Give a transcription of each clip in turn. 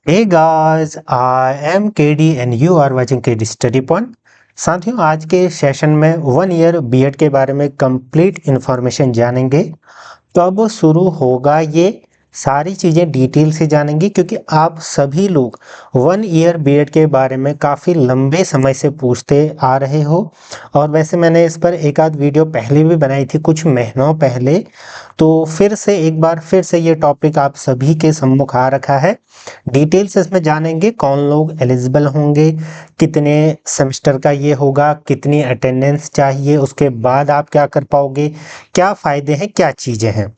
Hey guys, I am KD and you are watching KD Study Point। साथियों, आज के session में 1 year BEd के बारे में कंप्लीट इंफॉर्मेशन जानेंगे। तो अब शुरू होगा ये सारी चीज़ें डिटेल से जानेंगे, क्योंकि आप सभी लोग 1 ईयर बीएड के बारे में काफ़ी लंबे समय से पूछते आ रहे हो। और वैसे मैंने इस पर एक आध वीडियो पहले भी बनाई थी कुछ महीनों पहले। तो फिर से एक बार फिर से ये टॉपिक आप सभी के सम्मुख आ रखा है। डिटेल से इसमें जानेंगे कौन लोग एलिजिबल होंगे, कितने सेमेस्टर का ये होगा, कितनी अटेंडेंस चाहिए, उसके बाद आप क्या कर पाओगे, क्या फ़ायदे हैं, क्या चीज़ें हैं।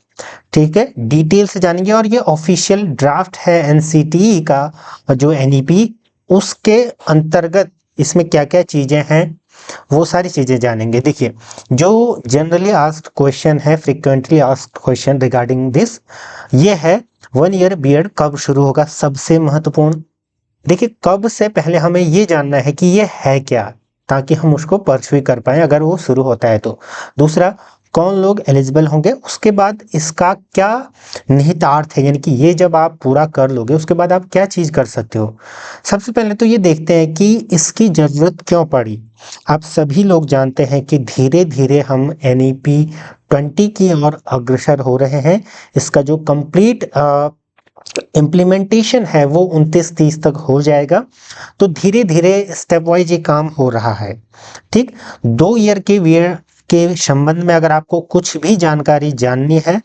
ठीक है, डिटेल से जानेंगे। और ये ऑफिशियल ड्राफ्ट है एनसीटीई का, जो एनईपी, उसके अंतर्गत इसमें क्या क्या चीज़ें हैं वो सारी चीज़ें जानेंगे। देखिए, जो जनरली आस्क्ड क्वेश्चन है, frequently asked question regarding this, ये है 1 ईयर बीएड कब शुरू होगा। सबसे महत्वपूर्ण, देखिए कब से पहले हमें ये जानना है कि ये है क्या, ताकि हम उसको परस्यू कर पाए अगर वो शुरू होता है तो। दूसरा, कौन लोग एलिजिबल होंगे। उसके बाद इसका क्या निहितार्थ है, यानी कि ये जब आप पूरा कर लोगे उसके बाद आप क्या चीज़ कर सकते हो। सबसे पहले तो ये देखते हैं कि इसकी ज़रूरत क्यों पड़ी। आप सभी लोग जानते हैं कि धीरे धीरे हम एनईपी 20 की ओर अग्रसर हो रहे हैं। इसका जो कंप्लीट इम्प्लीमेंटेशन है वो 29-30 तक हो जाएगा। तो धीरे धीरे स्टेप वाइज ये काम हो रहा है। ठीक, 2 ईयर के वीयर के संबंध में अगर आपको कुछ भी जानकारी जाननी है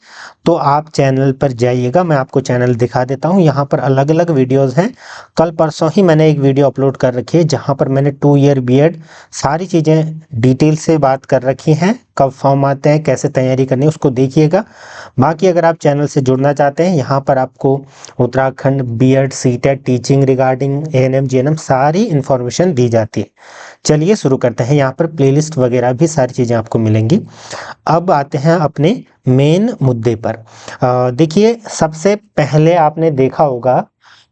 तो आप चैनल पर जाइएगा। मैं आपको चैनल दिखा देता हूँ, यहाँ पर अलग अलग वीडियोस हैं। कल परसों ही मैंने एक वीडियो अपलोड कर रखी है जहाँ पर मैंने 2 ईयर बीएड सारी चीज़ें डिटेल से बात कर रखी हैं, कब फॉर्म आते हैं, कैसे तैयारी करनी है, उसको देखिएगा। बाकी अगर आप चैनल से जुड़ना चाहते हैं, यहाँ पर आपको Uttarakhand BEd CTET teaching regarding ANM GNM सारी इन्फॉर्मेशन दी जाती है। चलिए शुरू करते हैं। यहाँ पर प्लेलिस्ट वगैरह भी सारी चीज़ें आपको मिलेंगी। अब आते हैं अपने मेन मुद्दे पर। देखिए, सबसे पहले आपने देखा होगा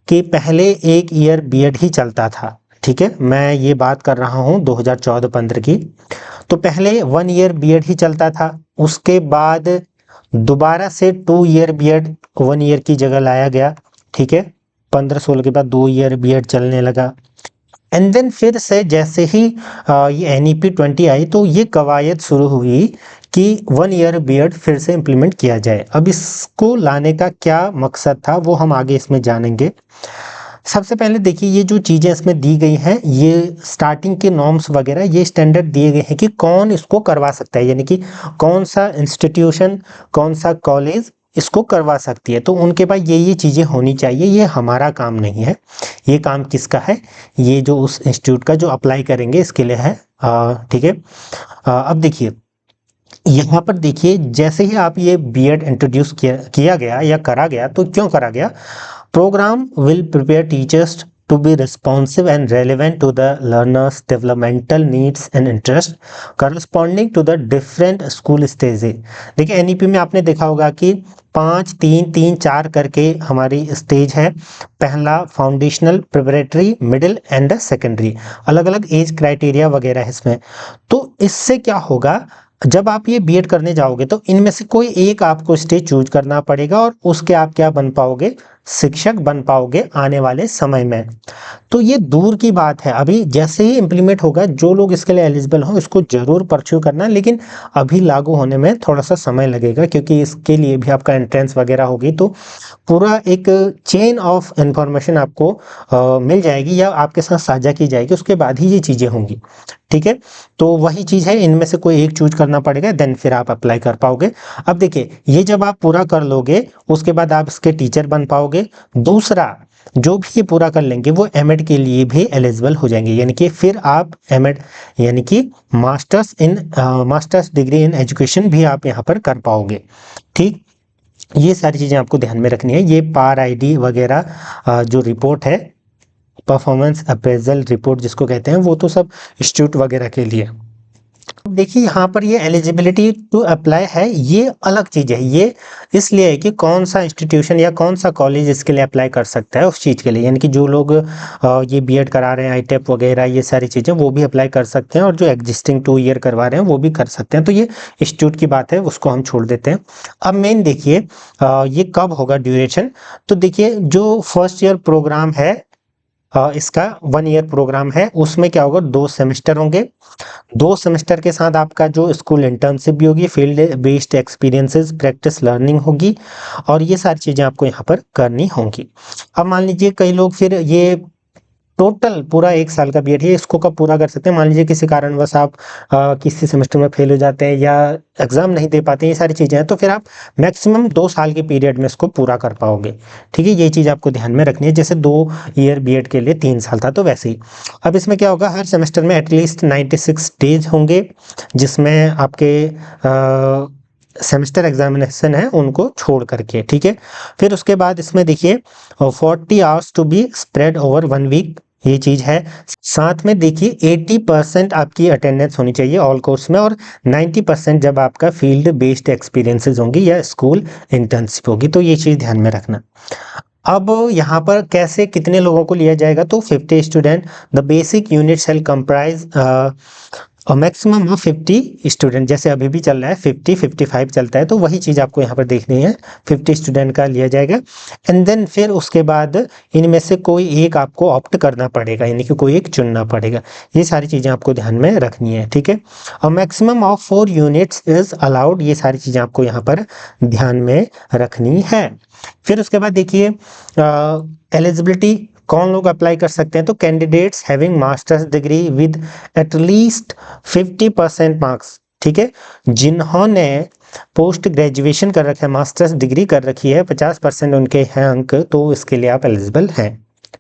कि पहले 1 ईयर बीएड ही चलता था। ठीक है, मैं ये बात कर रहा हूँ 2014-15 की। तो पहले 1 ईयर बीएड ही चलता था, उसके बाद दोबारा से 2 ईयर बीएड 1 ईयर की जगह लाया गया। ठीक है, 15-16 के बाद 2 ईयर बीएड चलने लगा। एंड देन फिर से जैसे ही ये एनईपी 20 आई तो ये कवायद शुरू हुई कि 1 ईयर बीएड फिर से इम्प्लीमेंट किया जाए। अब इसको लाने का क्या मकसद था वो हम आगे इसमें जानेंगे। सबसे पहले देखिए, ये जो चीज़ें इसमें दी गई हैं, ये स्टार्टिंग के नॉर्म्स वगैरह, ये स्टैंडर्ड दिए गए हैं कि कौन इसको करवा सकता है, यानी कि कौन सा इंस्टीट्यूशन, कौन सा कॉलेज इसको करवा सकती है। तो उनके पास ये चीज़ें होनी चाहिए। ये हमारा काम नहीं है, ये काम किसका है, ये जो उस इंस्टीट्यूट का जो अप्लाई करेंगे इसके लिए है। ठीक है, अब देखिए यहाँ पर देखिए, जैसे ही आप ये बीएड इंट्रोड्यूस किया गया या करा गया, तो क्यों करा गया। Program will prepare teachers to be responsive and relevant to the learners' developmental needs and interest corresponding to the different school stages। देखिए, एनईपी में आपने देखा होगा कि 5-3-3-4 करके हमारी स्टेज है। पहला foundational, preparatory, middle and secondary, अलग अलग एज क्राइटेरिया वगैरह है इसमें। तो इससे क्या होगा, जब आप ये बीएड करने जाओगे तो इनमें से कोई एक आपको स्टेज चूज करना पड़ेगा और उसके आप क्या बन पाओगे, शिक्षक बन पाओगे आने वाले समय में। तो ये दूर की बात है, अभी जैसे ही इम्प्लीमेंट होगा, जो लोग इसके लिए एलिजिबल हो इसको जरूर परस्यू करना, लेकिन अभी लागू होने में थोड़ा सा समय लगेगा, क्योंकि इसके लिए भी आपका एंट्रेंस वगैरह होगी। तो पूरा एक चेन ऑफ इंफॉर्मेशन आपको मिल जाएगी या आपके साथ साझा की जाएगी, उसके बाद ही ये चीज़ें होंगी। ठीक है, तो वही चीज़ है, इनमें से कोई एक चूज करना पड़ेगा, देन फिर आप अप्लाई कर पाओगे। अब देखिए, ये जब आप पूरा कर लोगे उसके बाद आप इसके टीचर बन पाओगे। दूसरा, जो भी ये पूरा कर लेंगे वो एमएड के लिए भी एलिजिबल हो जाएंगे, यानी कि फिर आप एमएड यानी कि मास्टर्स डिग्री इन एजुकेशन भी आप यहाँ पर कर पाओगे। ठीक, ये सारी चीज़ें आपको ध्यान में रखनी है। ये पार आईडी वगैरह जो रिपोर्ट है, परफॉर्मेंस अप्रेजल रिपोर्ट जिसको कहते हैं, वो तो सब इंस्टीट्यूट वगैरह के लिए। देखिए यहाँ पर ये एलिजिबिलिटी टू अप्लाई है, ये अलग चीज़ है। ये इसलिए है कि कौन सा इंस्टीट्यूशन या कौन सा कॉलेज इसके लिए अप्लाई कर सकता है उस चीज़ के लिए, यानी कि जो लोग ये बीएड करा रहे हैं, आईटेप वगैरह ये सारी चीज़ें, वो भी अप्लाई कर सकते हैं, और जो एग्जिस्टिंग 2 ईयर करवा रहे हैं वो भी कर सकते हैं। तो ये इंस्टीट्यूट की बात है, उसको हम छोड़ देते हैं। अब मेन देखिए ये कब होगा ड्यूरेशन। तो देखिए जो फर्स्ट ईयर प्रोग्राम है, इसका 1 ईयर प्रोग्राम है, उसमें क्या होगा, 2 सेमेस्टर होंगे। 2 सेमेस्टर के साथ आपका जो स्कूल इंटर्नशिप भी होगी, field based experiences, practice learning होगी, और ये सारी चीज़ें आपको यहाँ पर करनी होंगी। अब मान लीजिए कई लोग फिर ये टोटल पूरा 1 साल का बीएड है, इसको कब पूरा कर सकते हैं। मान लीजिए किसी कारणवश आप किसी सेमेस्टर में फेल हो जाते हैं या एग्जाम नहीं दे पाते, ये सारी चीज़ें हैं, तो फिर आप मैक्सिमम 2 साल के पीरियड में इसको पूरा कर पाओगे। ठीक है, ये चीज़ आपको ध्यान में रखनी है। जैसे 2 ईयर बीएड के लिए 3 साल था, तो वैसे ही अब इसमें क्या होगा, हर सेमेस्टर में एटलीस्ट 96 डेज होंगे, जिसमें आपके सेमेस्टर एग्जामिनेशन है उनको छोड़ करके। ठीक है, फिर उसके बाद इसमें देखिए 40 hours to be spread over 1 week, ये चीज़ है। साथ में देखिए 80% आपकी अटेंडेंस होनी चाहिए ऑल कोर्स में, और 90% जब आपका फील्ड बेस्ड एक्सपीरियंसेस होंगी या स्कूल इंटर्नशिप होगी, तो ये चीज़ ध्यान में रखना। अब यहाँ पर कैसे कितने लोगों को लिया जाएगा, तो 50 student. The basic unit shall comprise maximum of 50 student, जैसे अभी भी चल रहा है 50-55 चलता है, तो वही चीज़ आपको यहाँ पर देखनी है, 50 स्टूडेंट का लिया जाएगा। एंड देन फिर उसके बाद इनमें से कोई एक आपको ऑप्ट करना पड़ेगा, यानी कि कोई एक चुनना पड़ेगा। ये सारी चीज़ें आपको ध्यान में रखनी है। ठीक है, और maximum of 4 units is allowed, ये सारी चीज़ें आपको यहाँ पर ध्यान में रखनी है। फिर उसके बाद देखिए एलिजिबिलिटी कौन लोग अप्लाई कर सकते हैं, तो candidates having masters degree with at least 50% marks. ठीक है, जिन्होंने पोस्ट ग्रेजुएशन कर रखा है, मास्टर्स डिग्री कर रखी है, 50% उनके हैं अंक, तो इसके लिए आप एलिजिबल हैं।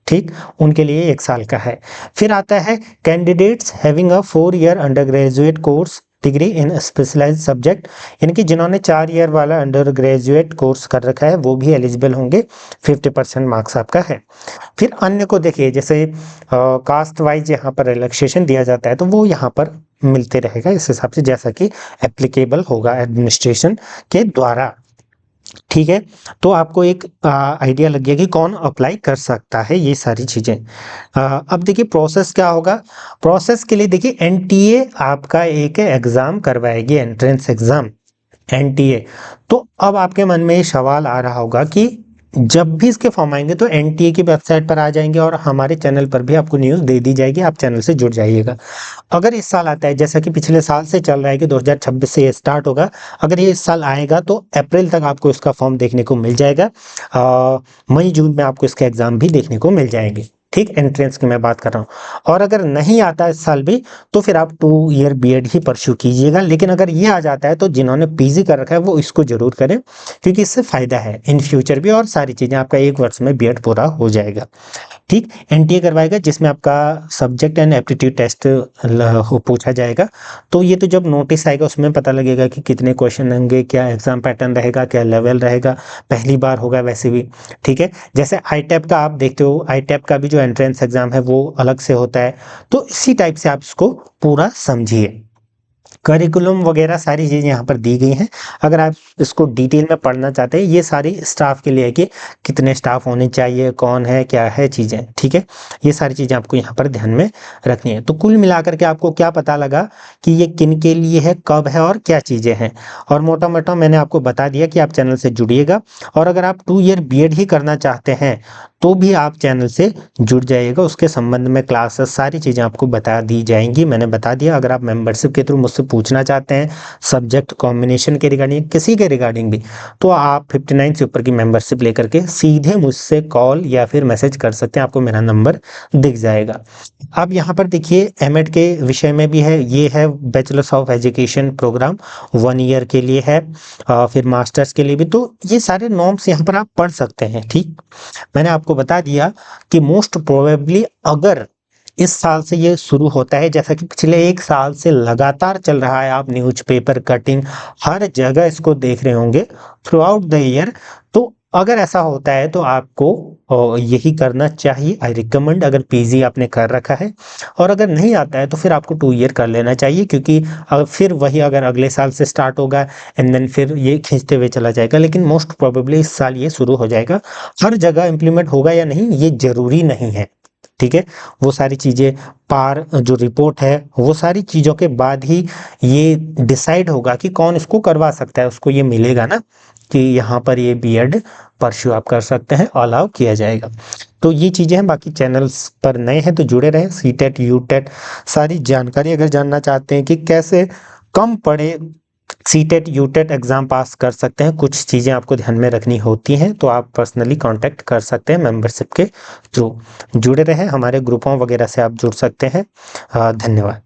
ठीक, उनके लिए 1 साल का है। फिर आता है candidates having a 4 year undergraduate course degree in specialised subject, यानी कि जिन्होंने 4 ईयर वाला अंडर ग्रेजुएट कोर्स कर रखा है वो भी एलिजिबल होंगे, 50% मार्क्स आपका है। फिर अन्य को देखिए, जैसे कास्ट वाइज यहाँ पर रिलैक्सेशन दिया जाता है, तो वो यहाँ पर मिलते रहेगा इस हिसाब से, जैसा कि एप्लीकेबल होगा एडमिनिस्ट्रेशन के द्वारा। ठीक है, तो आपको एक आइडिया लग गया कि कौन अप्लाई कर सकता है ये सारी चीज़ें। अब देखिए प्रोसेस क्या होगा। प्रोसेस के लिए देखिए एनटीए आपका एक एग्ज़ाम करवाएगी, एंट्रेंस एग्ज़ाम, एनटीए। तो अब आपके मन में ये सवाल आ रहा होगा कि जब भी इसके फॉर्म आएंगे तो एनटीए की वेबसाइट पर आ जाएंगे, और हमारे चैनल पर भी आपको न्यूज़ दे दी जाएगी, आप चैनल से जुड़ जाइएगा। अगर इस साल आता है, जैसा कि पिछले साल से चल रहा है कि 2026 से ये स्टार्ट होगा, अगर ये इस साल आएगा तो अप्रैल तक आपको इसका फॉर्म देखने को मिल जाएगा। मई जून में आपको इसके एग्ज़ाम भी देखने को मिल जाएंगे। ठीक, एंट्रेंस की मैं बात कर रहा हूँ। और अगर नहीं आता इस साल भी, तो फिर आप 2 ईयर बीएड ही परस्यू कीजिएगा। लेकिन अगर ये आ जाता है तो जिन्होंने पीजी कर रखा है वो इसको जरूर करें, क्योंकि इससे फायदा है इन फ्यूचर भी, और सारी चीज़ें आपका 1 वर्ष में बीएड पूरा हो जाएगा। ठीक, एनटीए करवाएगा, जिसमें आपका सब्जेक्ट एंड एप्टीट्यूड टेस्ट पूछा जाएगा। तो ये तो जब नोटिस आएगा उसमें पता लगेगा कि कितने क्वेश्चन होंगे, क्या एग्जाम पैटर्न रहेगा, क्या लेवल रहेगा, पहली बार होगा वैसे भी। ठीक है, जैसे आईटेप का आप देखते हो, आईटेप का भी जो एंट्रेंस एग्जाम है वो अलग से होता है। तो इसी टाइप से आप इसको पूरा समझिए। करिकुलम वगैरह सारी चीज़ें यहाँ पर दी गई हैं। अगर आप इसको डिटेल में पढ़ना चाहते हैं, ये सारी स्टाफ के लिए है कि कितने स्टाफ होने चाहिए, कौन है, क्या है चीज़ें। ठीक है, ये सारी चीज़ें आपको यहाँ पर ध्यान में रखनी है। तो कुल मिलाकर के आपको क्या पता लगा कि ये किन के लिए है, कब है, और क्या चीज़ें हैं। और मोटा मोटा मैंने आपको बता दिया कि आप चैनल से जुड़िएगा, और अगर आप 2 ईयर बीएड ही करना चाहते हैं तो भी आप चैनल से जुड़ जाइएगा। उसके संबंध में क्लासेस सारी चीज़ें आपको बता दी जाएंगी, मैंने बता दिया। अगर आप मेंबरशिप के थ्रू मुझसे पूछना चाहते हैं सब्जेक्ट कॉम्बिनेशन के रिगार्डिंग, किसी के रिगार्डिंग भी, तो आप 59 से ऊपर की मेंबरशिप लेकर के सीधे मुझसे कॉल या फिर मैसेज कर सकते हैं, आपको मेरा नंबर दिख जाएगा। अब यहाँ पर देखिए एमएड के विषय में भी है, ये है bachelors of education programme, 1 year के लिए है, फिर मास्टर्स के लिए भी। तो ये सारे नॉर्म्स यहाँ पर आप पढ़ सकते हैं। ठीक, मैंने आपको बता दिया कि मोस्ट प्रोबेबली अगर इस साल से ये शुरू होता है, जैसा कि पिछले 1 साल से लगातार चल रहा है, आप न्यूज़पेपर कटिंग हर जगह इसको देख रहे होंगे थ्रू आउट द ईयर, तो अगर ऐसा होता है तो आपको यही करना चाहिए। आई रिकमेंड, अगर पीजी आपने कर रखा है, और अगर नहीं आता है तो फिर आपको 2 ईयर कर लेना चाहिए, क्योंकि फिर वही अगर अगले साल से स्टार्ट होगा एंड देन फिर ये खींचते हुए चला जाएगा, लेकिन मोस्ट प्रोबेबली इस साल ये शुरू हो जाएगा। हर जगह इम्प्लीमेंट होगा या नहीं ये जरूरी नहीं है, ठीक है। वो सारी चीजें पार जो रिपोर्ट है वो सारी चीजों के बाद ही ये डिसाइड होगा कि कौन इसको करवा सकता है, उसको ये मिलेगा ना कि यहाँ पर ये बीएड परस्यू आप कर सकते हैं, अलाउ किया जाएगा। तो ये चीजें हैं। बाकी चैनल्स पर नए हैं तो जुड़े रहें। सीटेट यूटेट सारी जानकारी अगर जानना चाहते हैं कि कैसे कम पड़े सीटेट यूटेट एग्जाम पास कर सकते हैं, कुछ चीजें आपको ध्यान में रखनी होती हैं, तो आप पर्सनली कांटेक्ट कर सकते हैं मेंबरशिप के थ्रू। जुड़े रहें, हमारे ग्रुपों वगैरह से आप जुड़ सकते हैं। धन्यवाद।